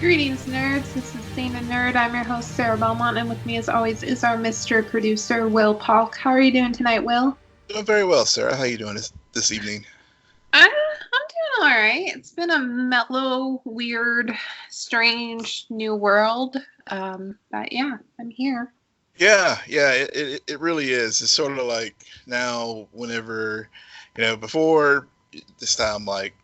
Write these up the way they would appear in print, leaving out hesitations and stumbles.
Greetings, nerds. This is SNN Nerd. I'm your host, Sarah Belmont, and with me, as always, is our Mr. Producer, Will Polk. How are you doing tonight, Will? Doing very well, Sarah. How are you doing this evening? I'm doing all right. It's been a mellow, weird, strange new world. But yeah, I'm here. Yeah, it really is. It's sort of like now, whenever, before this time, like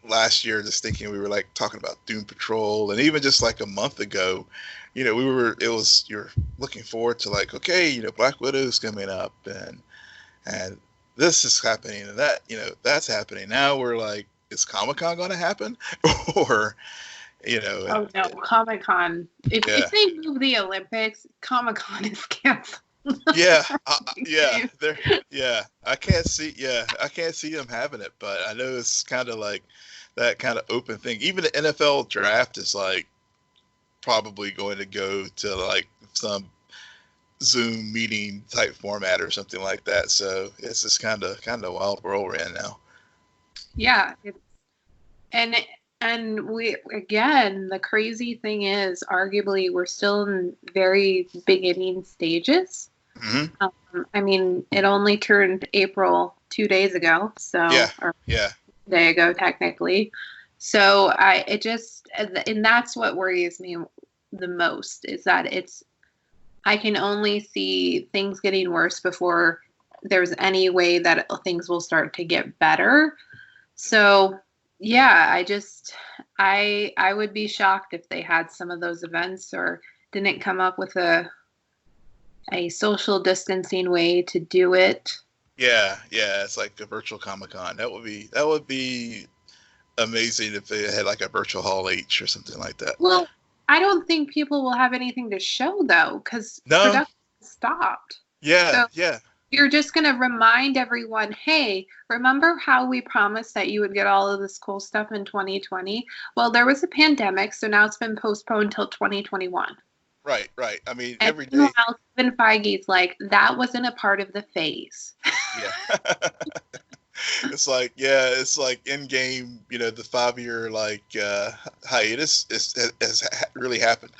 last year, just thinking we were like talking about Doom Patrol, and even just like a month ago, you're looking forward to like, okay, Black Widow's coming up, and this is happening, and that's happening. Now we're like, is Comic-Con going to happen? Or, Oh no, Comic-Con. yeah. If they move the Olympics, Comic-Con is canceled. Yeah, yeah. I can't see them having it, but I know it's kind of like that kind of open thing. Even the NFL draft is like probably going to go to like some Zoom meeting type format or something like that. So it's just kind of wild world we're in now. Yeah, and we, again, the crazy thing is, arguably, we're still in very beginning stages. Mm-hmm. I mean, it only turned April 2 days ago, or yeah. a day ago, technically. So and that's what worries me the most, is that I can only see things getting worse before there's any way that things will start to get better. So yeah, I would be shocked if they had some of those events or didn't come up with a social distancing way to do it. Yeah, it's like a virtual Comic-Con. That would be amazing if they had like a virtual Hall H or something like that. Well, I don't think people will have anything to show though, because production stopped. Yeah, so You're just going to remind everyone, hey, remember how we promised that you would get all of this cool stuff in 2020? Well, there was a pandemic, so now it's been postponed until 2021. Right. I mean, and every day. Kevin Feige's like, that wasn't a part of the phase. Yeah. It's like Endgame, the 5-year like hiatus has really happened.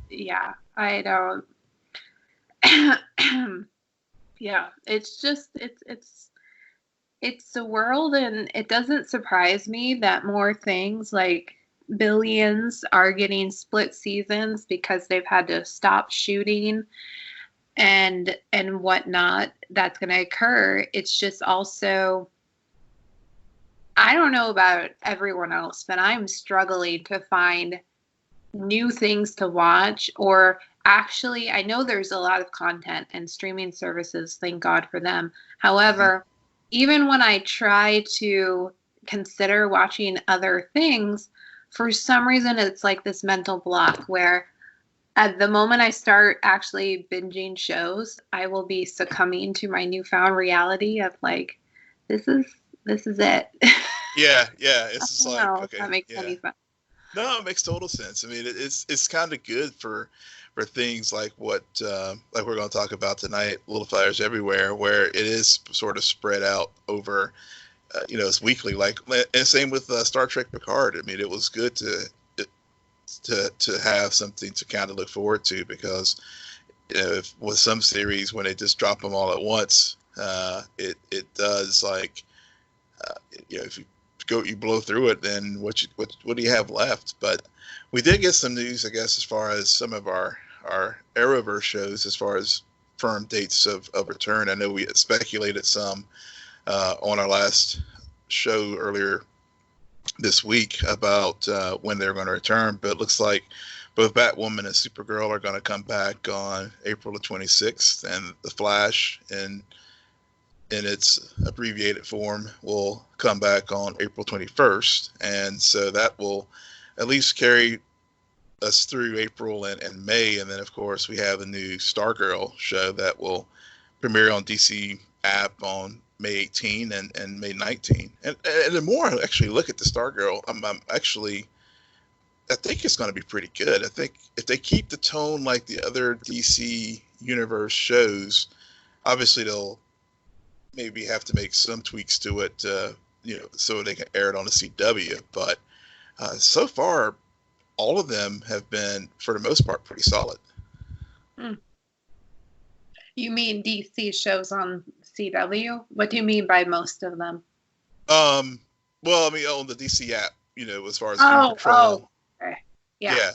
Yeah, I don't. Yeah, it's just it's the world, and it doesn't surprise me that more things like Billions are getting split seasons because they've had to stop shooting and whatnot. That's going to occur. It's just also, I don't know about everyone else, but I'm struggling to find new things to watch. Or actually, I know there's a lot of content and streaming services, thank God for them. However, even when I try to consider watching other things, for some reason it's like this mental block where at the moment I start actually binging shows, I will be succumbing to my newfound reality of like, this is it. Yeah. It's just like, okay, that makes any sense. No, it makes total sense. I mean, it's kind of good for things like what like we're going to talk about tonight, Little Fires Everywhere, where it is sort of spread out over, it's weekly. Like, and same with Star Trek Picard. I mean, it was good to have something to kind of look forward to, because if with some series when they just drop them all at once, it does like if you blow through it, then what do you have left? But we did get some news, I guess, as far as some of our Arrowverse shows, as far as firm dates of return. I know we had speculated some on our last show earlier this week about when they're going to return, but it looks like both Batwoman and Supergirl are going to come back on April the 26th, and The Flash in its abbreviated form will come back on April 21st, and so that will at least carry us through April and May. And then of course we have the new Stargirl show that will premiere on DC app on May 18 and May 19. And the more I actually look at the Stargirl, I think it's going to be pretty good. I think if they keep the tone like the other DC universe shows, obviously they'll maybe have to make some tweaks to it, so they can air it on the CW. But So far, all of them have been, for the most part, pretty solid. Hmm. You mean DC shows on CW? What do you mean by most of them? Well, I mean, on the DC app, as far as Doom Patrol. Oh, okay. Yeah.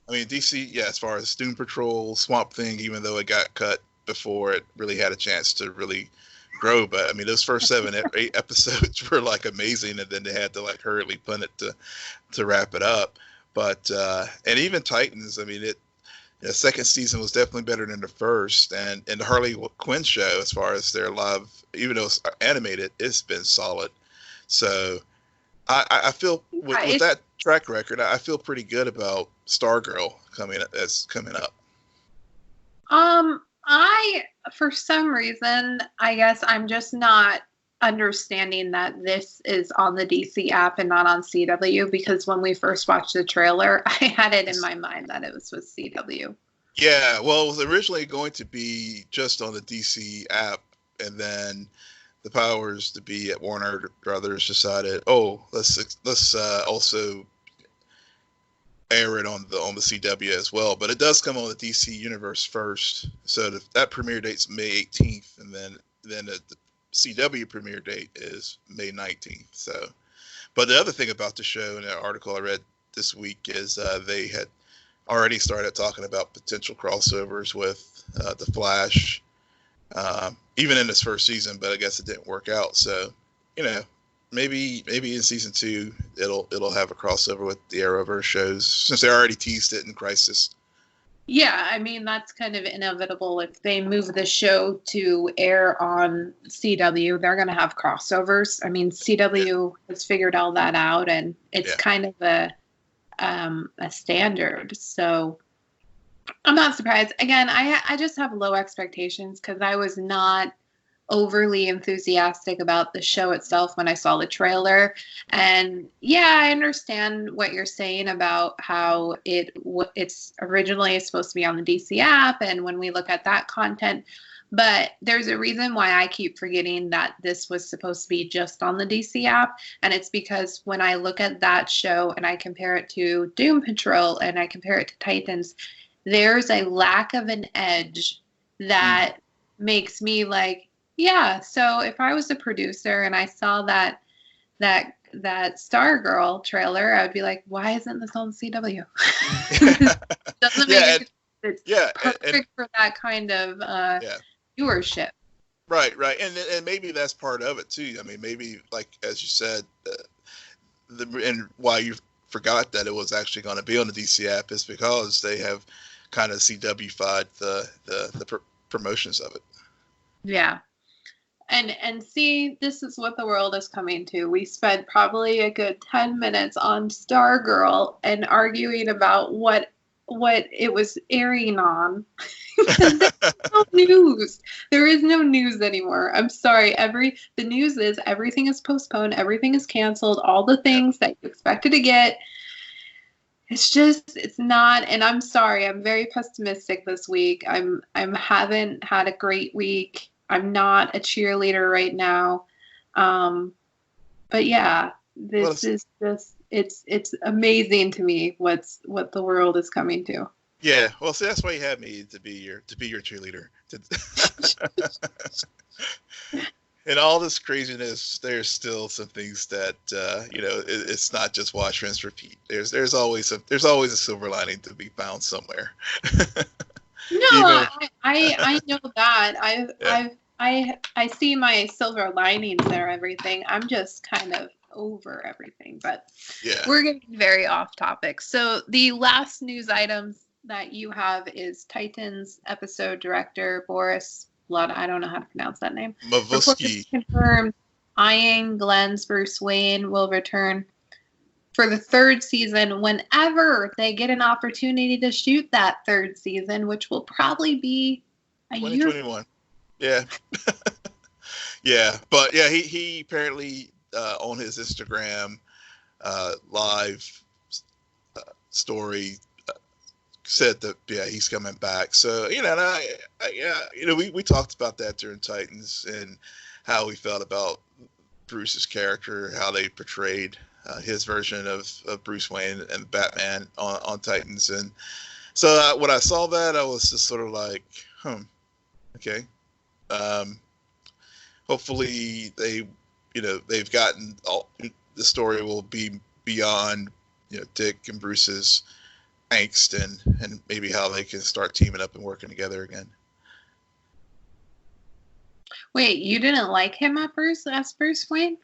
I mean, DC, yeah, as far as Doom Patrol, Swamp Thing, even though it got cut before it really had a chance to really grow. But I mean, those first 7, 8 episodes were like amazing, and then they had to like hurriedly punt it to wrap it up. But and even Titans, I mean, the second season was definitely better than the first, and the Harley Quinn show, as far as their live, even though it's animated, it's been solid. So I feel with that track record, I feel pretty good about Stargirl coming up. I, for some reason, I guess I'm just not understanding that this is on the DC app and not on CW, because when we first watched the trailer, I had it in my mind that it was with CW. Yeah, well, it was originally going to be just on the DC app, and then the powers to be at Warner Brothers decided, let's also air it on the CW as well. But it does come on the DC universe first, so that premiere date's May 18th, and then the CW premiere date is May 19th. So, but the other thing about the show, in an article I read this week, is they had already started talking about potential crossovers with the Flash, even in this first season, but I guess it didn't work out. So, maybe in season 2 it'll have a crossover with the Arrowverse shows, since they already teased it in Crisis. Yeah, I mean, that's kind of inevitable. If they move the show to air on CW, they're going to have crossovers. I mean, CW has figured all that out, and it's kind of a standard. So I'm not surprised. Again, I just have low expectations because I was not overly enthusiastic about the show itself when I saw the trailer. And yeah, I understand what you're saying about how it's originally supposed to be on the DC app, and when we look at that content, but there's a reason why I keep forgetting that this was supposed to be just on the DC app, and it's because when I look at that show and I compare it to Doom Patrol and I compare it to Titans, there's a lack of an edge that makes me like, yeah, so if I was a producer and I saw that Stargirl trailer, I would be like, why isn't this on CW? Doesn't make any sense. It's perfect for that kind of viewership. Right. And maybe that's part of it too. I mean, maybe, like as you said, and why you forgot that it was actually going to be on the DC app is because they have kind of CW-fied the promotions of it. Yeah. And see, this is what the world is coming to. We spent probably a good 10 minutes on Stargirl and arguing about what it was airing on. There's no news. There is no news anymore. I'm sorry. The news is everything is postponed, everything is canceled, all the things that you expected to get. It's not, and I'm sorry. I'm very pessimistic this week. Haven't had a great week. I'm not a cheerleader right now. But yeah, this is just, it's amazing to me what the world is coming to. Yeah. Well, see, that's why you had me to be your cheerleader. In all this craziness, there's still some things that, it's not just wash, rinse, repeat. There's always a silver lining to be found somewhere. No, I know that. I see my silver linings there, everything. I'm just kind of over everything, but we're getting very off topic. So the last news items that you have is Titans episode director Boris Blood. I don't know how to pronounce that name. Mavosky confirmed Ian Glenn's Bruce Wayne will return for the 3rd season whenever they get an opportunity to shoot that 3rd season, which will probably be 2021. Yeah. Yeah. But yeah, he apparently on his Instagram live story said that he's coming back. So we talked about that during Titans and how we felt about Bruce's character, how they portrayed his version of Bruce Wayne and Batman on Titans. And so when I saw that, I was just sort of like, okay. Hopefully they've gotten the story will be beyond, Dick and Bruce's angst and maybe how they can start teaming up and working together again. Wait, you didn't like him as Bruce Wayne?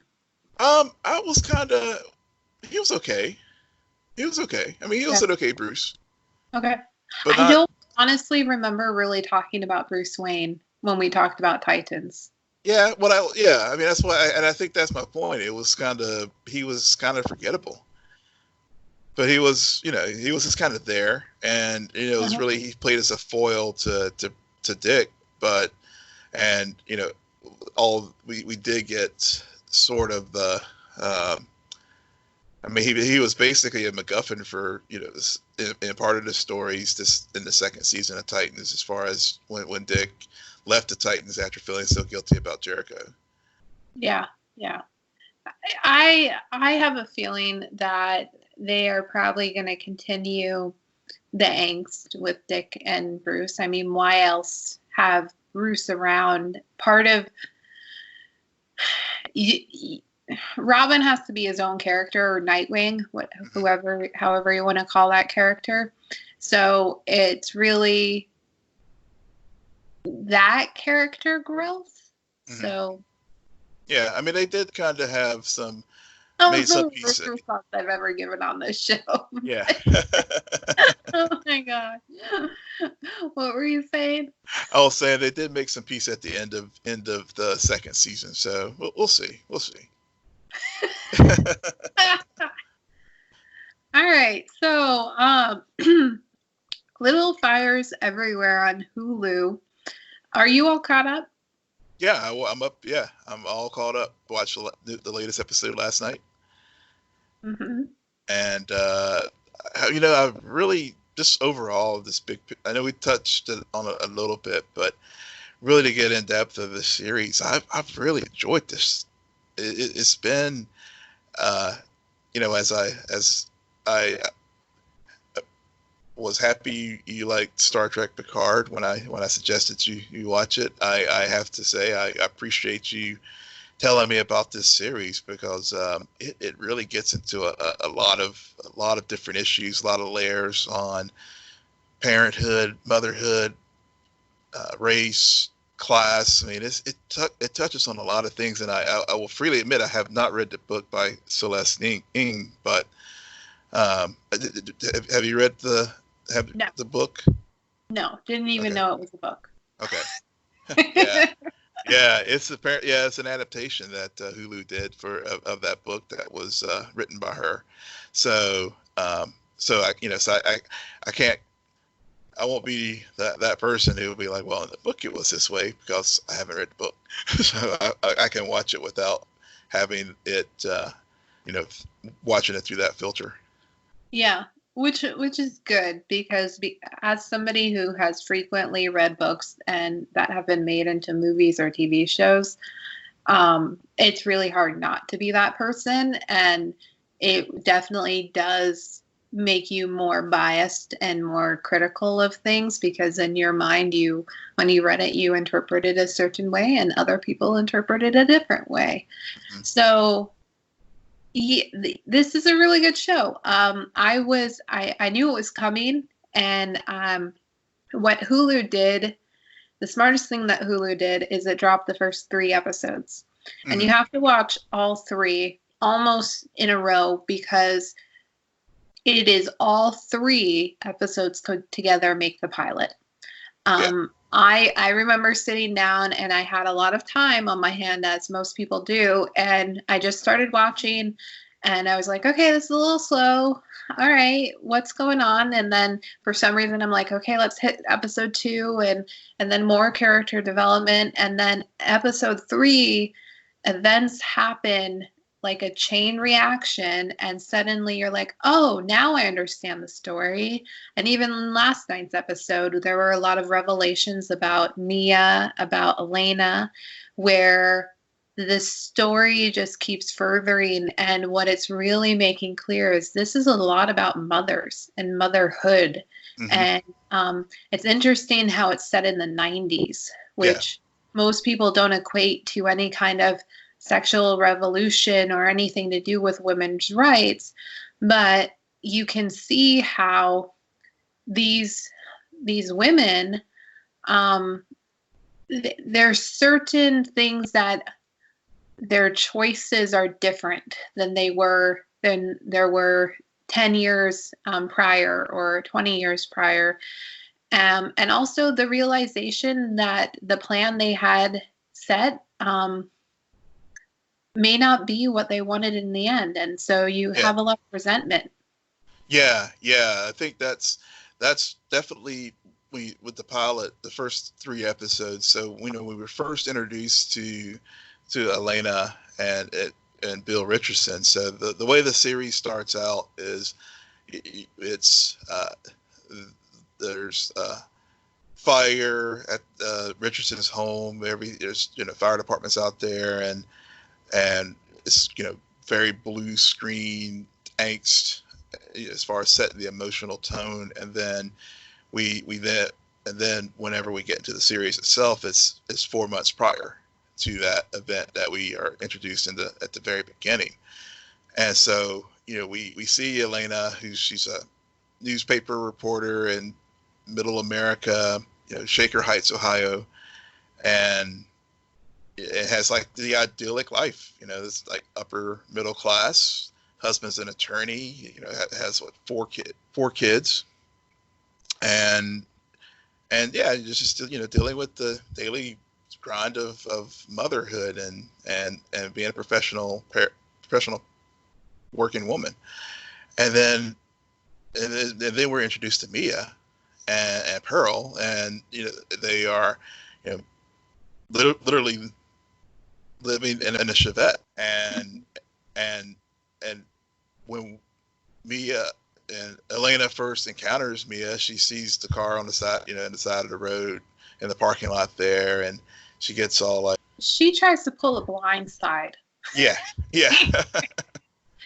I was he was okay. He was okay. I mean, he was an okay Bruce. Okay. But I don't honestly remember really talking about Bruce Wayne when we talked about Titans. Yeah, I mean, that's why, and I think that's my point. He was kind of forgettable. But he was just kind of there, and it was really, he played as a foil to Dick, and we did get sort of the, I mean, he was basically a MacGuffin for in part of the stories this in the second season of Titans, as far as when Dick left the Titans after feeling so guilty about Jericho. Yeah. I have a feeling that they are probably going to continue the angst with Dick and Bruce. I mean, why else have Bruce around? Part of Robin has to be his own character, or Nightwing, however you want to call that character. So it's really that character growth. Mm-hmm. So yeah, I mean, they did kind of have some. That was the worst response I've ever given on this show. Yeah. Oh my god. What were you saying? I was saying they did make some peace at the end of the second season, so we'll see. We'll see. All right, so Little Fires Everywhere on Hulu. Are you all caught up? Yeah, I'm up. Yeah, I'm all caught up. Watched the latest episode last night. Mm-hmm. And I really just overall this big. I know we touched on a little bit, but really to get in depth of this series, I've really enjoyed this. It's been, as I was happy you liked Star Trek Picard when I suggested you watch it. I have to say I appreciate you telling me about this series, because it really gets into a lot of different issues, a lot of layers on parenthood, motherhood, race, class. I mean, it touches on a lot of things, and I will freely admit I have not read the book by Celeste Ng, but have you read the book? No, didn't even know it was a book. Okay. Yeah, it's an adaptation that Hulu did of that book that was written by her. So I can't. I won't be that person who will be like, well, in the book it was this way, because I haven't read the book. So I can watch it without having it, watching it through that filter. Yeah, which is good, because as somebody who has frequently read books and that have been made into movies or TV shows, it's really hard not to be that person, and it definitely does make you more biased and more critical of things, because in your mind, when you read it, you interpret it a certain way and other people interpret it a different way. Mm-hmm. So this is a really good show. I knew it was coming, and what Hulu did, the smartest thing that Hulu did is it dropped the first 3 episodes. Mm-hmm. And you have to watch all 3 almost in a row, because it is all 3 episodes together make the pilot. I remember sitting down, and I had a lot of time on my hand, as most people do, and I just started watching, and I was like, okay, this is a little slow. All right, what's going on? And then for some reason I'm like, okay, let's hit episode 2, and then more character development, and then episode 3, events happen like a chain reaction, and suddenly you're like, oh, now I understand the story. And even last night's episode, there were a lot of revelations about Mia, about Elena, where the story just keeps furthering, and what it's really making clear is this is a lot about mothers and motherhood. Mm-hmm. And it's interesting how it's set in the 90s, Yeah. which most people don't equate to any kind of sexual revolution or anything to do with women's rights, but you can see how these women, there's certain things that their choices are different than there were 10 years prior or 20 years prior. And also the realization that the plan they had set may not be what they wanted in the end. And so you have a lot of resentment. Yeah. I think that's definitely with the pilot, the first 3 episodes. So we were first introduced to Elena and Bill Richardson. So the way the series starts out is it's there's fire at Richardson's home. There's fire departments out there, and it's very blue screen angst as far as setting the emotional tone. And then then whenever we get into the series itself, it's 4 months prior to that event that we are introduced at the very beginning. And so we see Elena, she's a newspaper reporter in middle America, Shaker Heights, Ohio, and it has like the idyllic life. It's like upper middle class. Husband's an attorney. Has 4 kids, and yeah, just dealing with the daily grind of motherhood and being a professional working woman. And then we're introduced to Mia and Pearl, and they are literally living in a Chevette, and when Mia and Elena first encounters Mia, she sees the car on the side, in the side of the road in the parking lot there, and she gets all like, she tries to pull a blind side. Yeah.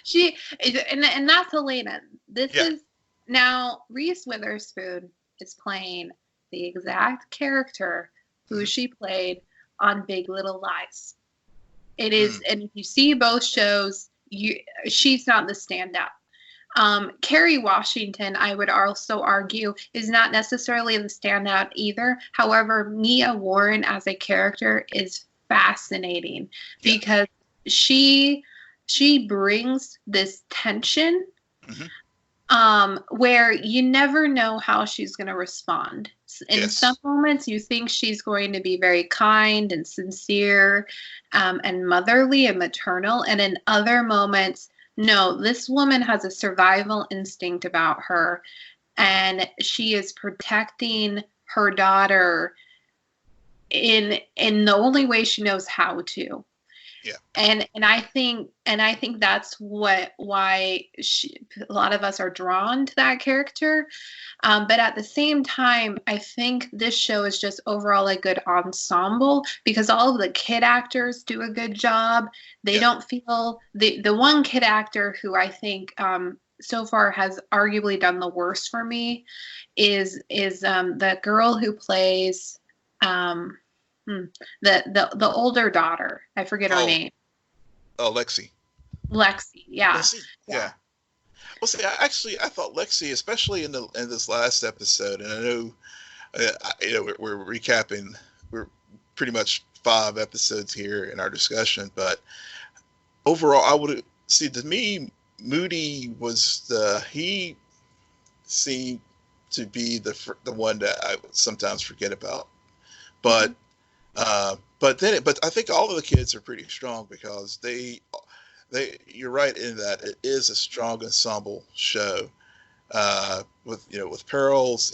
And that's Elena. This is now Reese Witherspoon is playing the exact character who she played on Big Little Lies. It is, and if you see both shows, she's not the standout. Kerry Washington, I would also argue, is not necessarily the standout either. However, Mia Warren as a character is fascinating because she brings this tension where you never know how she's going to respond. In some moments, you think she's going to be very kind and sincere and motherly and maternal. And in other moments, no, this woman has a survival instinct about her. And she is protecting her daughter in the only way she knows how to. Yeah. And I think that's why a lot of us are drawn to that character. But at the same time, I think this show is just overall a good ensemble because all of the kid actors do a good job. They don't feel the one kid actor who I think so far has arguably done the worst for me is the girl who plays the older daughter. I forget her name. Oh, Lexi. Yeah. Lexi? Yeah. Well, see, I thought Lexi, especially in this last episode, and I know, we're recapping. We're pretty much 5 episodes here in our discussion, but overall, I would see, to me, Moody he seemed to be the one that I sometimes forget about, but. But I think all of the kids are pretty strong because you're right in that it is a strong ensemble show. With Pearl's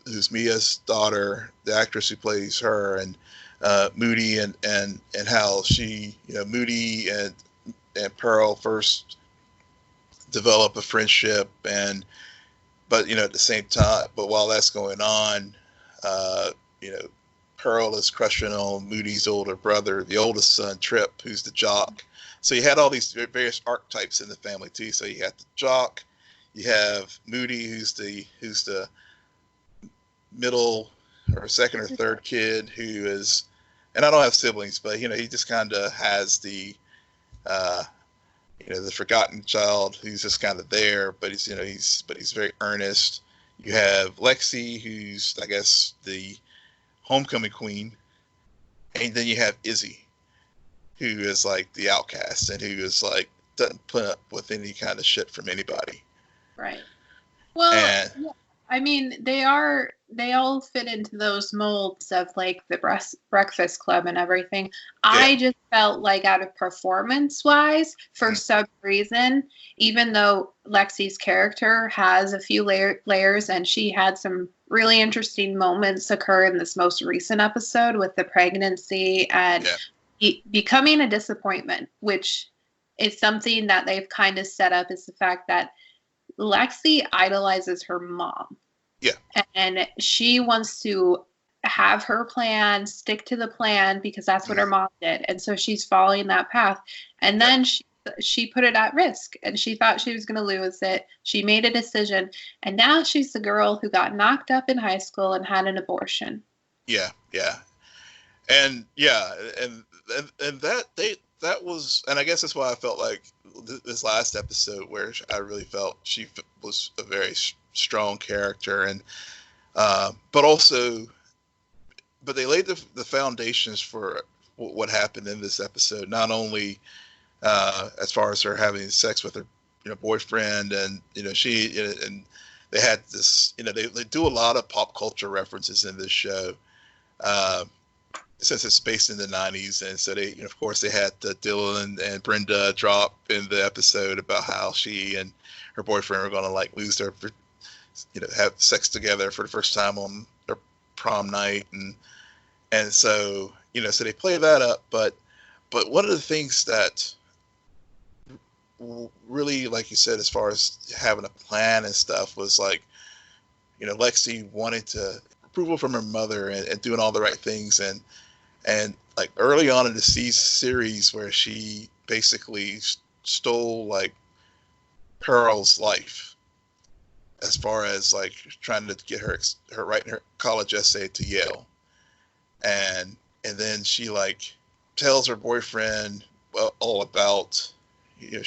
who's Mia's daughter, the actress who plays her, and Moody and how she, Moody and Pearl first develop a friendship, but at the same time, but while that's going on, Pearl is crushing on Moody's older brother, the oldest son, Trip, who's the jock. So you had all these various archetypes in the family too. So you have the jock, you have Moody, who's the middle or second or third kid who is, and I don't have siblings, but he just kind of has the the forgotten child who's just kind of there, but he's very earnest. You have Lexi, who's, I guess, the homecoming queen, and then you have Izzy, who is like the outcast and who is like doesn't put up with any kind of shit from anybody. Right. Well, yeah. I mean, they all fit into those molds of like the Breakfast Club and everything. Yeah. I just felt like out of performance-wise, for some reason, even though Lexi's character has a few layers and she had some really interesting moments occur in this most recent episode with the pregnancy and becoming a disappointment, which is something that they've kind of set up, is the fact that Lexi idolizes her mom. Yeah. And she wants to have her plan, stick to the plan, because that's what her mom did. And so she's following that path. And then she put it at risk, and she thought she was going to lose it. She made a decision. And now she's the girl who got knocked up in high school and had an abortion. Yeah. Yeah. And that was, and I guess that's why I felt like this last episode, where I really felt she was a very strong character, and but they laid the foundations for what happened in this episode. Not only as far as her having sex with her boyfriend, and and they had this, they do a lot of pop culture references in this show. Since it's based in the 90s, and so they, of course, they had Dylan and Brenda drop in the episode about how she and her boyfriend were going to like lose their, have sex together for the first time on their prom night, and so so they play that up. But one of the things that really, like you said, as far as having a plan and stuff, was like, Lexi wanted approval from her mother and doing all the right things, and like early on in the series, where she basically stole like Pearl's life, as far as like trying to get her writing her college essay to Yale, and then she like tells her boyfriend all about he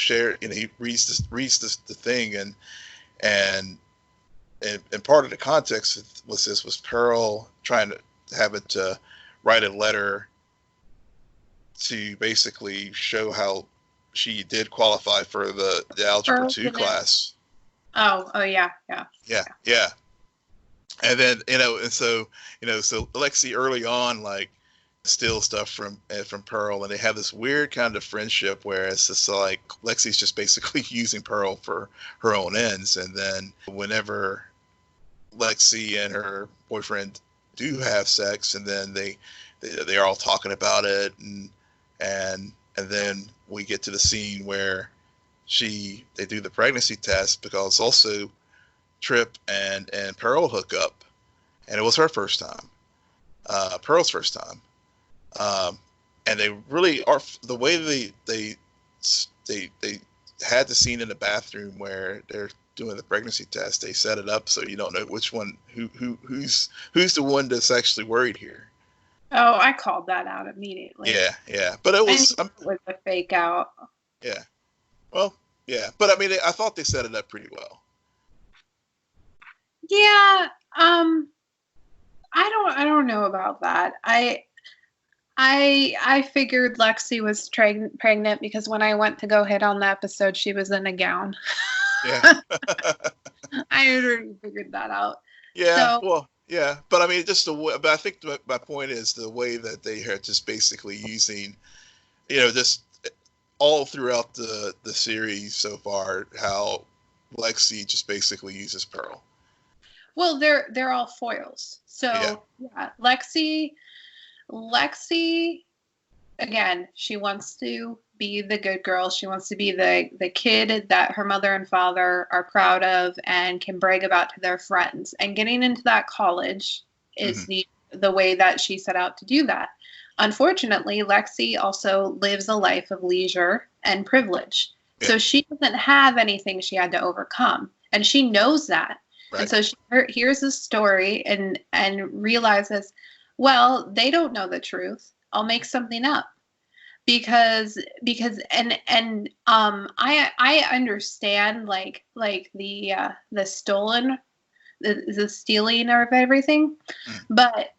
reads the thing, and part of the context was Pearl trying to have it to write a letter to basically show how she did qualify for the Algebra 2 class. Oh yeah. And then, so Lexi early on, like, steals stuff from Pearl, and they have this weird kind of friendship where it's just like Lexi's just basically using Pearl for her own ends. And then whenever Lexi and her boyfriend do have sex, and then they're all talking about it, and then we get to the scene where they do the pregnancy test, because also Trip and Pearl hook up, and it was her first time, Pearl's first time, and they really are, the way they had the scene in the bathroom where they're doing the pregnancy test. They set it up so you don't know which one, who's the one that's actually worried here. Oh, I called that out immediately. Yeah, but it was a fake out. Yeah, well, yeah, but I mean, I thought they set it up pretty well. Yeah, I don't know about that. I figured Lexi was pregnant because when I went to go hit on the episode, she was in a gown. Yeah. I already figured that out. Yeah, well, yeah, but I mean, just the way, but I think my point is the way that they are just basically using, just all throughout the series so far, how Lexi just basically uses Pearl. Well, they're all foils. So yeah, Lexi, again, she wants to be the good girl. She wants to be the kid that her mother and father are proud of and can brag about to their friends. And getting into that college is the the way that she set out to do that. Unfortunately, Lexi also lives a life of leisure and privilege. Yeah. So she doesn't have anything she had to overcome. And she knows that. Right. And so she hears the story and realizes, well, they don't know the truth. I'll make something up. Because I understand like the stolen the stealing of everything, but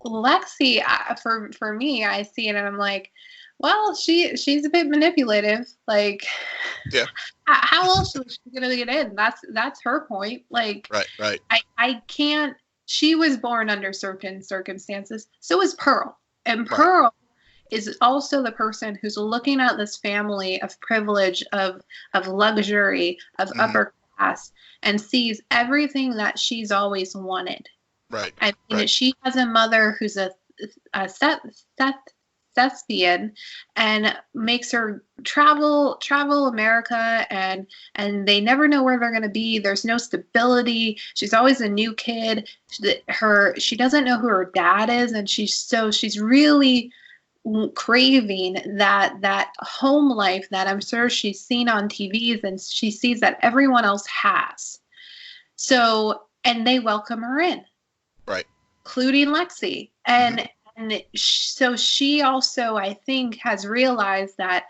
Lexi, for me, I see it and I'm like, well, she's a bit manipulative. Like, yeah, how else is she gonna get in? That's her point. Like, right. I can't. She was born under certain circumstances. So is Pearl, and Right. Pearl is also the person who's looking at this family of privilege, of luxury, of upper class, and sees everything that she's always wanted. Right. I mean, right. She has a mother who's a thespian and makes her travel America, and they never know where they're going to be. There's no stability. She's always a new kid. She doesn't know who her dad is, and she's really craving that home life that I'm sure she's seen on TVs and she sees that everyone else has. So, and they welcome her in. Right. Including Lexi. And so she also, I think, has realized that,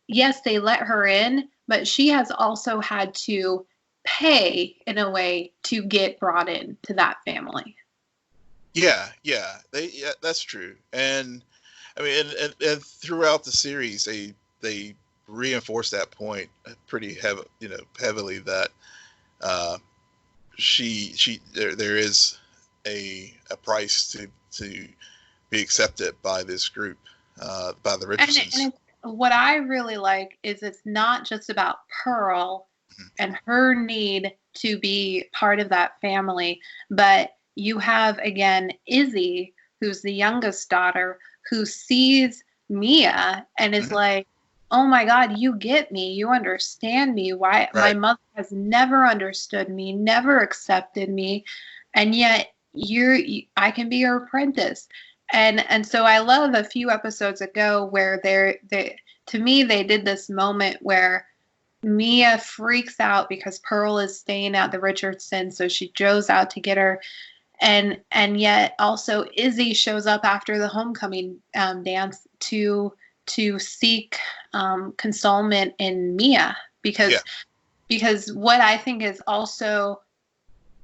yes, they let her in, but she has also had to pay in a way to get brought in to that family. Yeah, that's true. And I mean, and throughout the series, they reinforce that point pretty heavily that there is a price to be accepted by this group, by the Richardsons. And what I really like is it's not just about Pearl and her need to be part of that family, but you have, again, Izzy, who's the youngest daughter, who sees Mia and is like, oh my God, you get me. You understand me. Why my mother has never understood me, never accepted me. And yet I can be your apprentice. And so I love a few episodes ago where to me, they did this moment where Mia freaks out because Pearl is staying at the Richardson. So she goes out to get her. And yet also Izzy shows up after the homecoming dance to seek consolement in Mia because what I think is also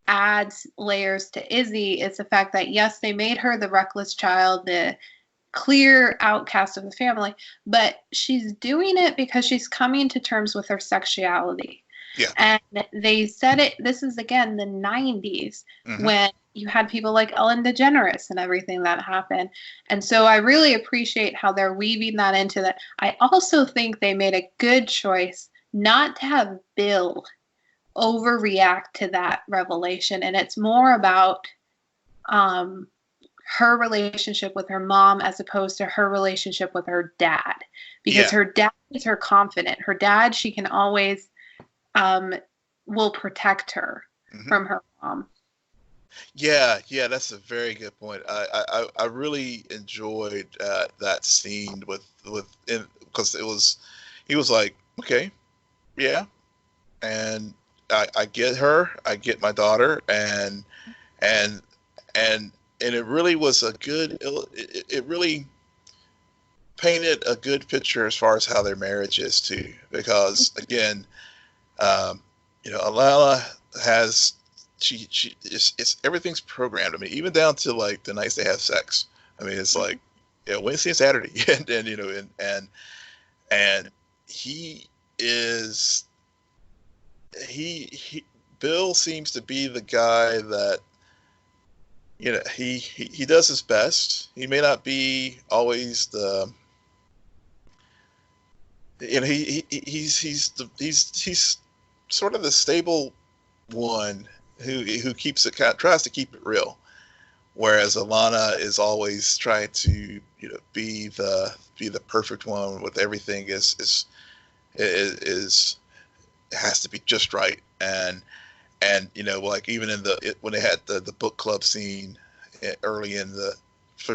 adds layers to Izzy is the fact that, yes, they made her the reckless child, the clear outcast of the family, but she's doing it because she's coming to terms with her sexuality. Yeah. And they said it, this is again the 90s when you had people like Ellen DeGeneres and everything that happened. And so I really appreciate how they're weaving that into that. I also think they made a good choice not to have Bill overreact to that revelation. And it's more about her relationship with her mom as opposed to her relationship with her dad. Because her dad is her confidant. Her dad, she can always will protect her from her mom. Yeah, that's a very good point. I really enjoyed that scene with because he was like, okay, yeah, and I get her, I get my daughter, and it really was a good. It really painted a good picture as far as how their marriage is too, because again, Alana has. It's everything's programmed. I mean, even down to like the nights they have sex. I mean, it's like, Wednesday and Saturday, and he is Bill seems to be the guy that he does his best. He may not be always the he's sort of the stable one who keeps it tries to keep it real, whereas Alana is always trying to be the perfect one with everything is has to be just right, and like even in when they had the book club scene early in the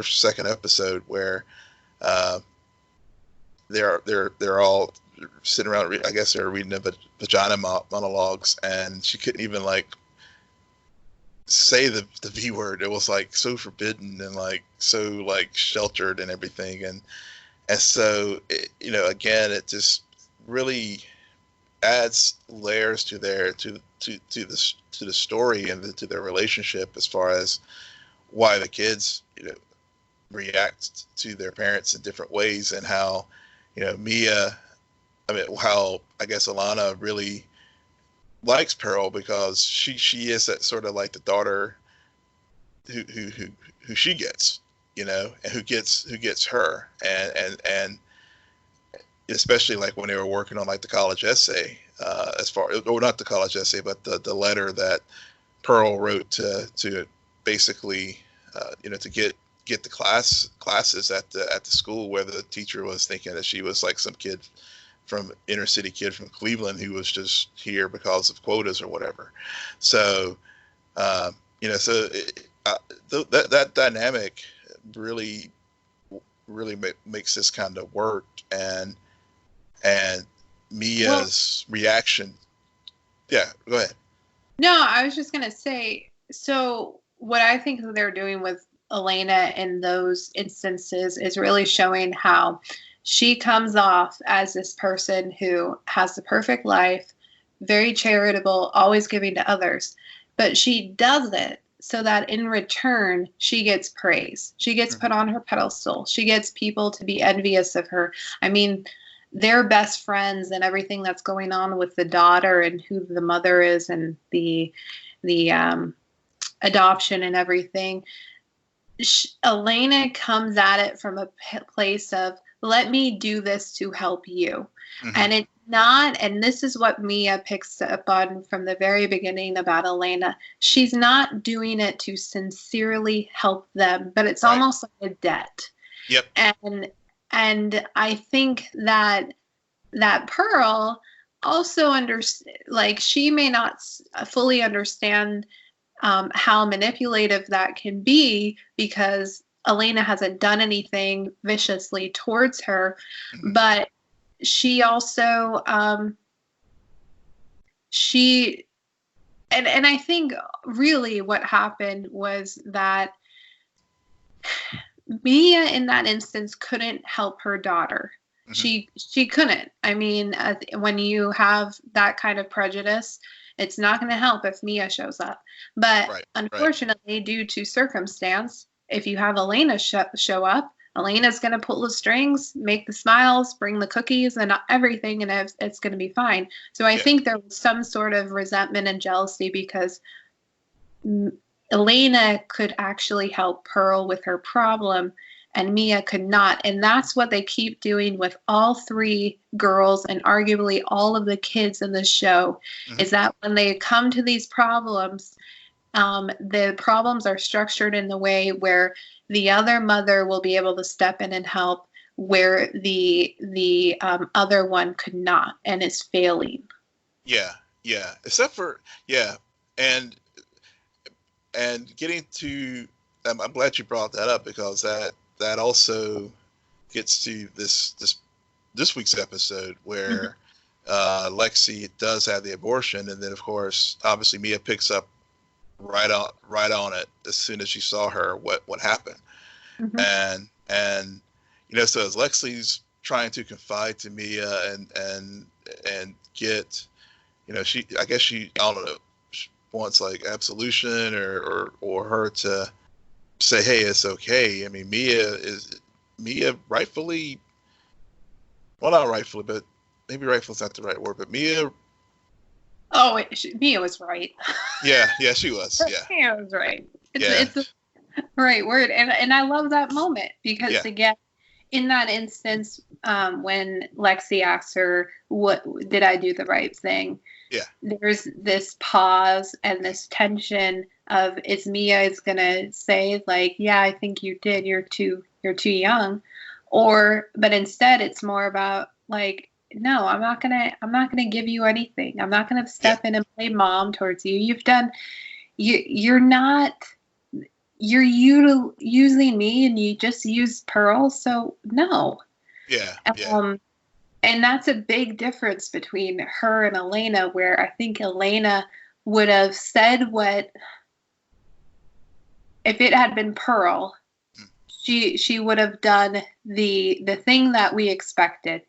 second episode where they're all sitting around. I guess they're reading the vagina monologues, and she couldn't even like say the V word. It was like so forbidden and like so like sheltered and everything, and so again, it just really adds layers to the story and to their relationship as far as why the kids react to their parents in different ways, and how how I guess Alana really likes Pearl because she is that sort of like the daughter who she gets, and who gets her, and especially like when they were working on like the college essay, or not the college essay, but the letter that Pearl wrote to basically to get the classes at the school, where the teacher was thinking that she was like some kid from inner city kid from Cleveland who was just here because of quotas or whatever. So that dynamic really makes this kind of work, and Mia's reaction. Yeah, go ahead. No, I was just gonna say, so what I think they're doing with Elena in those instances is really showing how she comes off as this person who has the perfect life, very charitable, always giving to others. But she does it so that in return, she gets praise. She gets put on her pedestal. She gets people to be envious of her. I mean, they're best friends, and everything that's going on with the daughter and who the mother is and the adoption and everything. Elena comes at it from a place of, let me do this to help you. Mm-hmm. And it's not, and this is what Mia picks up on from the very beginning about Elena. She's not doing it to sincerely help them, but it's almost like a debt. Yep. And I think that Pearl also she may not fully understand how manipulative that can be, because Elena hasn't done anything viciously towards her, mm-hmm. but she also and I think really what happened was that Mia in that instance couldn't help her daughter. Mm-hmm. She couldn't. I mean, when you have that kind of prejudice, it's not going to help if Mia shows up. But unfortunately, due to circumstance, if you have Elena show up, Elena's going to pull the strings, make the smiles, bring the cookies and everything, and it's going to be fine. So I think there was some sort of resentment and jealousy because Elena could actually help Pearl with her problem and Mia could not. And that's what they keep doing with all three girls and arguably all of the kids in the show, mm-hmm. is that when they come to these problems, the problems are structured in the way where the other mother will be able to step in and help, where the other one could not and is failing. Yeah. Except for and getting to, I'm glad you brought that up, because that also gets to this week's episode where mm-hmm. Lexi does have the abortion, and then of course obviously Mia picks up right on it as soon as she saw her what happened. Mm-hmm. and so as Lexi's trying to confide to Mia and get, she I don't know, she wants like absolution or her to say, hey, it's okay. I mean, Mia rightfully, well, not rightfully, but maybe rightfully is not the right word, but Mia. Oh, Mia was right. Yeah, she was. Yeah, Mia was right. It's the right word, and I love that moment because again, in that instance, when Lexi asks her, "What did I do the right thing?" Yeah, there's this pause and this tension of, is Mia is gonna say like, "Yeah, I think you did. You're too young," but instead it's more about like, no, I'm not gonna give you anything. I'm not gonna step in and play mom towards you. You're not. you're using me and you just used Pearl, so no. Yeah, yeah, Um, and that's a big difference between her and Elena, where I think Elena would have said what, if it had been Pearl, she would have done the thing that we expected,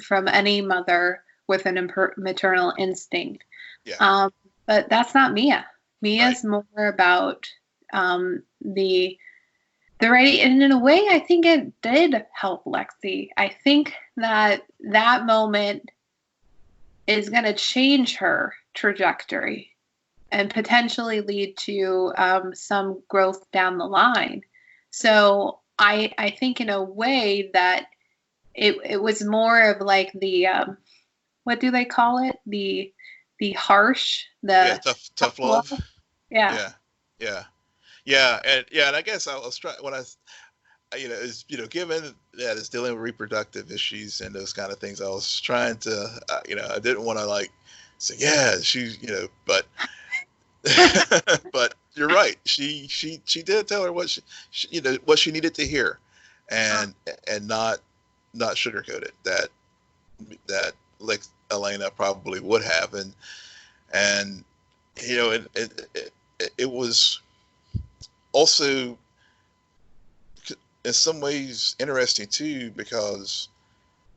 from any mother with an maternal instinct. yeah. But that's not Mia. Right. Mia's more about the writing, and in a way, I think it did help Lexi. I think that moment is going to change her trajectory and potentially lead to some growth down the line. So I think in a way that it was more of like the what do they call it, the harsh, Yeah, the tough love. love. Yeah. Yeah, yeah, and I guess I was trying when is given that it's dealing with reproductive issues and those kind of things. I was trying to I didn't want to like say yeah she but but you're right. She did tell her what she what she needed to hear, and not sugarcoat it. Like Elena probably would have, and it was also in some ways interesting too, because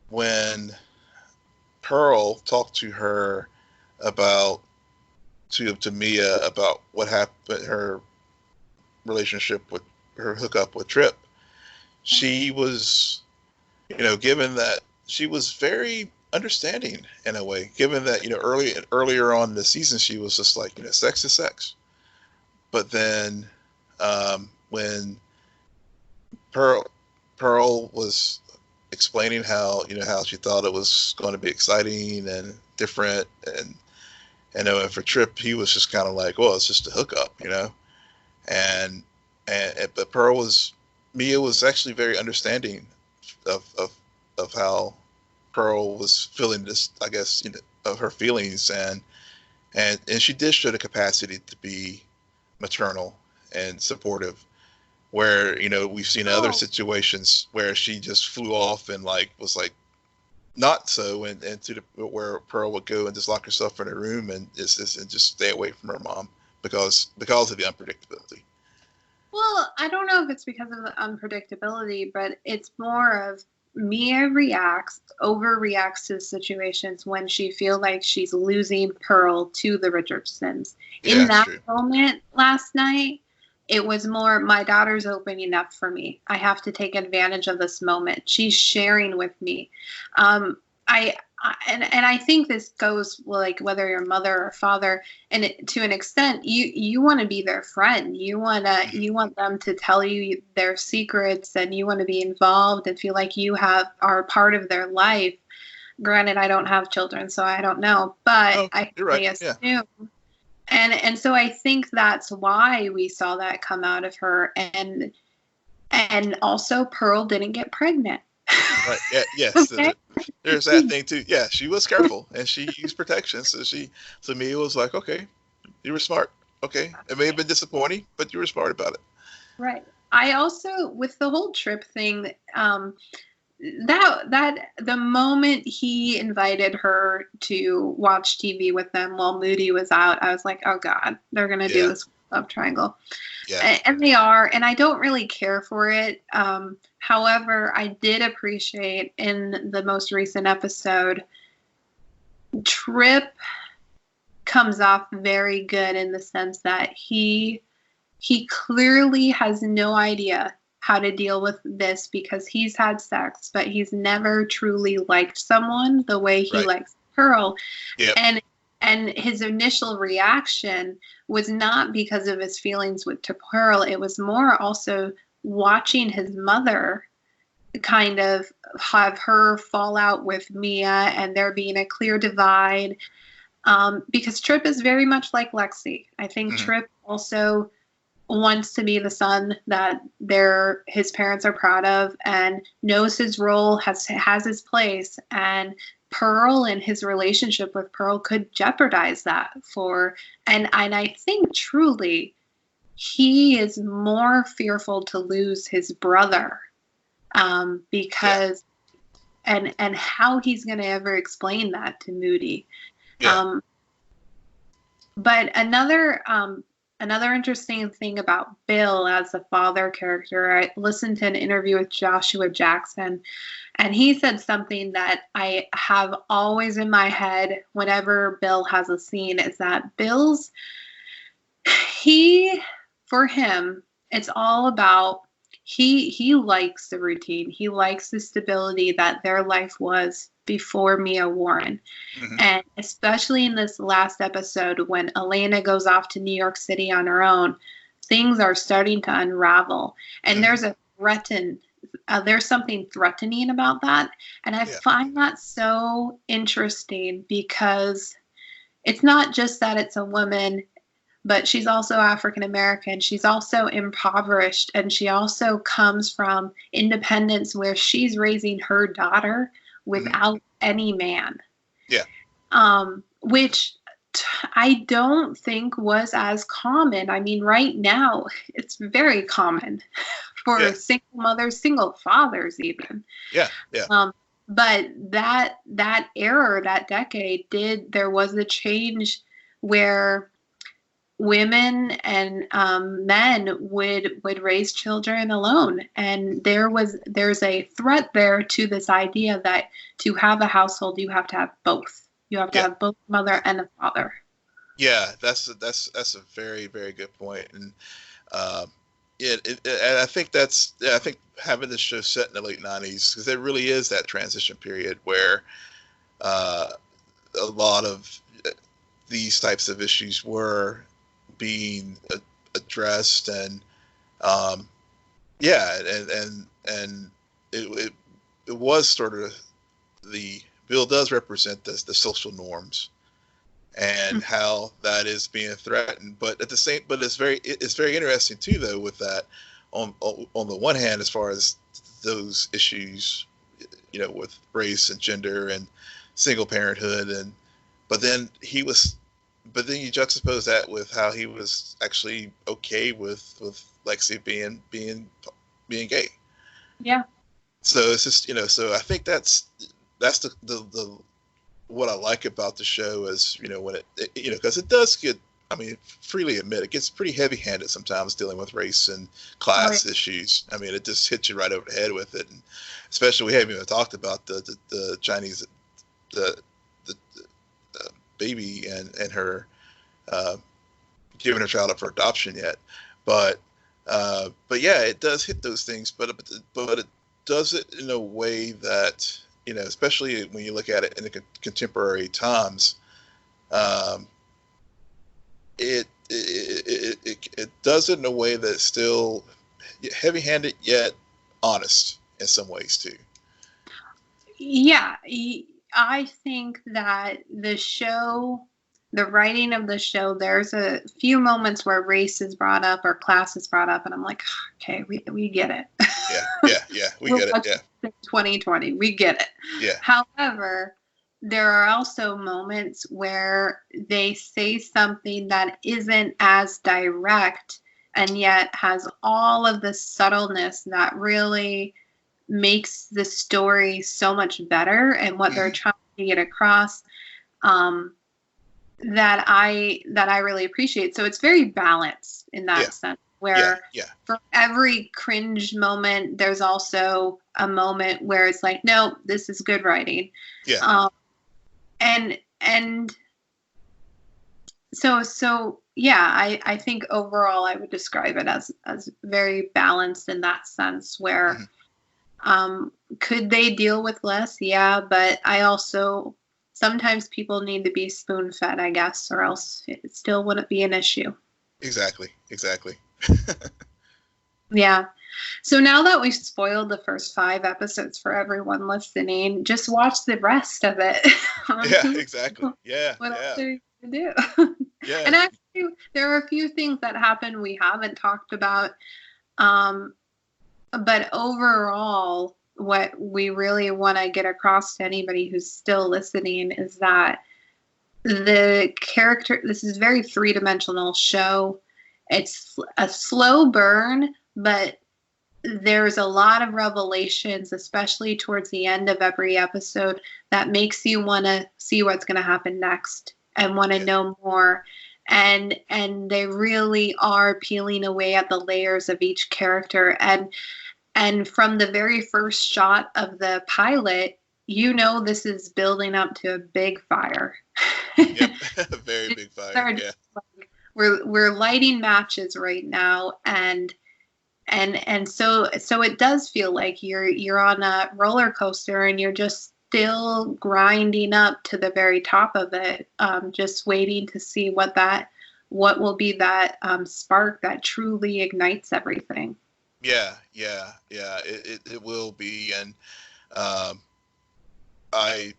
when Pearl talked to her about to Mia about what happened, her relationship with her hookup with Trip, she was, given that she was very understanding in a way, given that, earlier on in the season, she was just like, sex is sex. But then when Pearl was explaining how she thought it was going to be exciting and different, and for Trip, he was just kind of like, well, it's just a hookup, and but Mia was actually very understanding of how Pearl was feeling this, I guess, of her feelings, and she did show the capacity to be maternal and supportive, where we've seen other situations where she just flew off and like was like not so, and to the where Pearl would go and just lock herself in a room and just stay away from her mom because of the unpredictability. Well, I don't know if it's because of the unpredictability, but it's more of Mia overreacts to situations when she feels like she's losing Pearl to the Richardsons. In that moment last night, it was more, my daughter's opening up for me. I have to take advantage of this moment. She's sharing with me. I think this goes like whether you're mother or father, and to an extent, you want to be their friend. You want them to tell you their secrets, and you want to be involved and feel like you are part of their life. Granted, I don't have children, so I don't know, but I assume. Yeah. And so I think that's why we saw that come out of her, and also Pearl didn't get pregnant. Right. Yeah. Yes. Okay. There's that thing too. Yeah, she was careful and she used protection. So to me, it was like, okay, you were smart. Okay, it may have been disappointing, but you were smart about it. Right. I also, with the whole Trip thing, that the moment he invited her to watch TV with them while Moody was out, I was like, oh God, they're gonna do this love triangle. Yeah. And they are, and I don't really care for it. However, I did appreciate in the most recent episode, Trip comes off very good in the sense that he clearly has no idea how to deal with this because he's had sex, but he's never truly liked someone the way he likes Pearl. Yep. And his initial reaction was not because of his feelings to Pearl. It was more also watching his mother kind of have her fall out with Mia and there being a clear divide. Because Trip is very much like Lexi. I think Trip also wants to be the son that his parents are proud of and knows his role, has his place, and Pearl and his relationship with Pearl could jeopardize that and I think truly he is more fearful to lose his brother, because and how he's going to ever explain that to Moody. Yeah. But another interesting thing about Bill as the father character, I listened to an interview with Joshua Jackson, and he said something that I have always in my head whenever Bill has a scene, is that for him, it's all about, he likes the routine. He likes the stability that their life was before Mia Warren. Mm-hmm. And especially in this last episode, when Elena goes off to New York City on her own, things are starting to unravel. And there's something threatening about that. And I find that so interesting, because it's not just that it's a woman, but she's also African American. She's also impoverished, and she also comes from independence where she's raising her daughter without any man. Yeah. Which I don't think was as common. I mean, right now it's very common for single mothers, single fathers even. Yeah. But that era, that decade, there was a change where women and men would raise children alone, and there's a threat there to this idea that to have a household you have to have both. You have to have both mother and a father. Yeah, that's a very, very good point, and and I think I think having this show set in the late '90s, because there really is that transition period where a lot of these types of issues were being addressed, and it was sort of, the bill does represent the social norms and how that is being threatened, but it's very interesting too, though, with that on the one hand, as far as those issues, with race and gender and single parenthood, but then you juxtapose that with how he was actually okay with Lexi being gay. Yeah. So it's just, so I think that's the what I like about the show is, when it because it does get, I mean, freely admit, it gets pretty heavy-handed sometimes dealing with race and class issues. I mean, it just hits you right over the head with it, and especially we haven't even talked about the Chinese the baby and her giving her child up for adoption yet, but yeah, it does hit those things, but it does it in a way that, especially when you look at it in the contemporary times, it does it in a way that's still heavy-handed yet honest in some ways too. Yeah, I think that the writing of the show, there's a few moments where race is brought up or class is brought up, and I'm like, okay, we get it. Yeah, we get it. Yeah. 2020, we get it. Yeah. However, there are also moments where they say something that isn't as direct and yet has all of the subtleness that really makes the story so much better, and what they're trying to get across, that I really appreciate. So it's very balanced in that sense, where for every cringe moment, there's also a moment where it's like, no, this is good writing. Yeah. And so yeah, I think overall I would describe it as very balanced in that sense, where could they deal with less? Yeah, but I also, sometimes people need to be spoon-fed, I guess, or else it still wouldn't be an issue. Exactly. Yeah. So now that we've spoiled the first 5 episodes for everyone listening, just watch the rest of it. Yeah, exactly. Yeah. What else are you going to do? Yeah. And actually, there are a few things that happen we haven't talked about. But overall, what we really want to get across to anybody who's still listening is that the character, this is a very 3-dimensional show. it's a slow burn, but there's a lot of revelations, especially towards the end of every episode, that makes you want to see what's going to happen next and want to know more. And they really are peeling away at the layers of each character. And from the very first shot of the pilot, you know this is building up to a big fire. Yep, a very big fire. Yeah. Like, we're lighting matches right now, and so it does feel like you're on a roller coaster, and you're just still grinding up to the very top of it, just waiting to see what will be that spark that truly ignites everything. Yeah. It will be, and I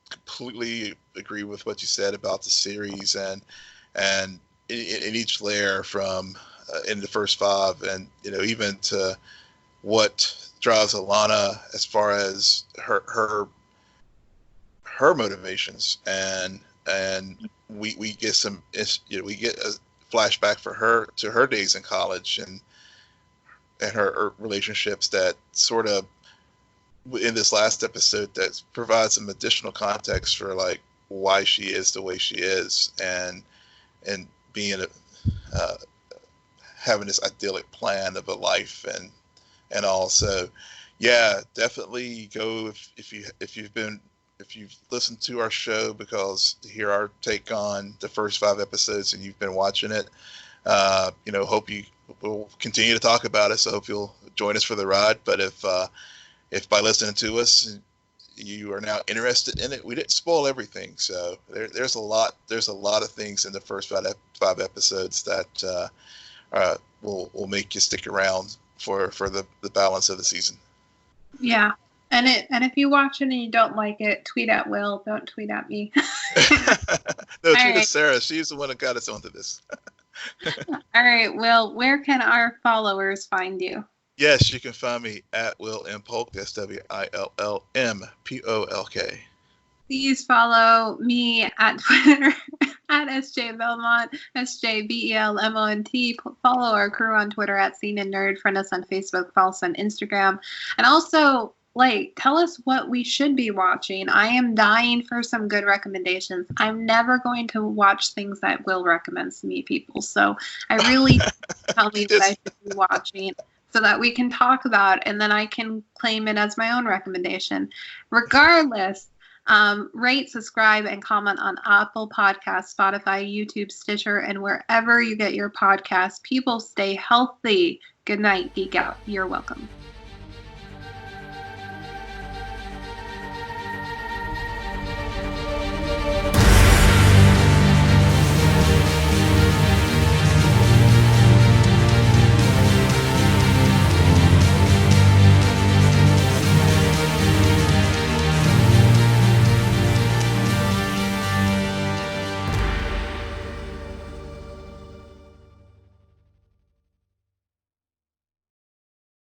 completely agree with what you said about the series, and in each layer from in the first 5, and even to what drives Alana as far as her motivations, and we get some we get a flashback for her to her days in college, and her relationships that sort of in this last episode that provides some additional context for like why she is the way she is, and being having this idyllic plan of a life, and also, yeah, definitely go if you've listened to our show because to hear our take on the first 5 episodes and you've been watching it, hope you will continue to talk about it. So hope you'll join us for the ride. But if by listening to us you are now interested in it, we didn't spoil everything. So there's a lot of things in the first 5 episodes that will make you stick around for the balance of the season. Yeah. And if you watch it and you don't like it, tweet at Will. Don't tweet at me. No, tweet at Sarah. She's the one that got us onto this. All right, Will, where can our followers find you? Yes, you can find me at Will M. Polk. That's WILLMPOLK. Please follow me at Twitter at SJ Belmont, SJBELMONT. Follow our crew on Twitter at SNN Nerd. Friend us on Facebook. Follow us on Instagram. And also, tell us what we should be watching. I am dying for some good recommendations. I'm never going to watch things that Will recommends to me, people. So I really tell me what I should be watching so that we can talk about it, and then I can claim it as my own recommendation. Regardless, rate, subscribe, and comment on Apple Podcasts, Spotify, YouTube, Stitcher, and wherever you get your podcasts. People, stay healthy. Good night, Geek Out. You're welcome.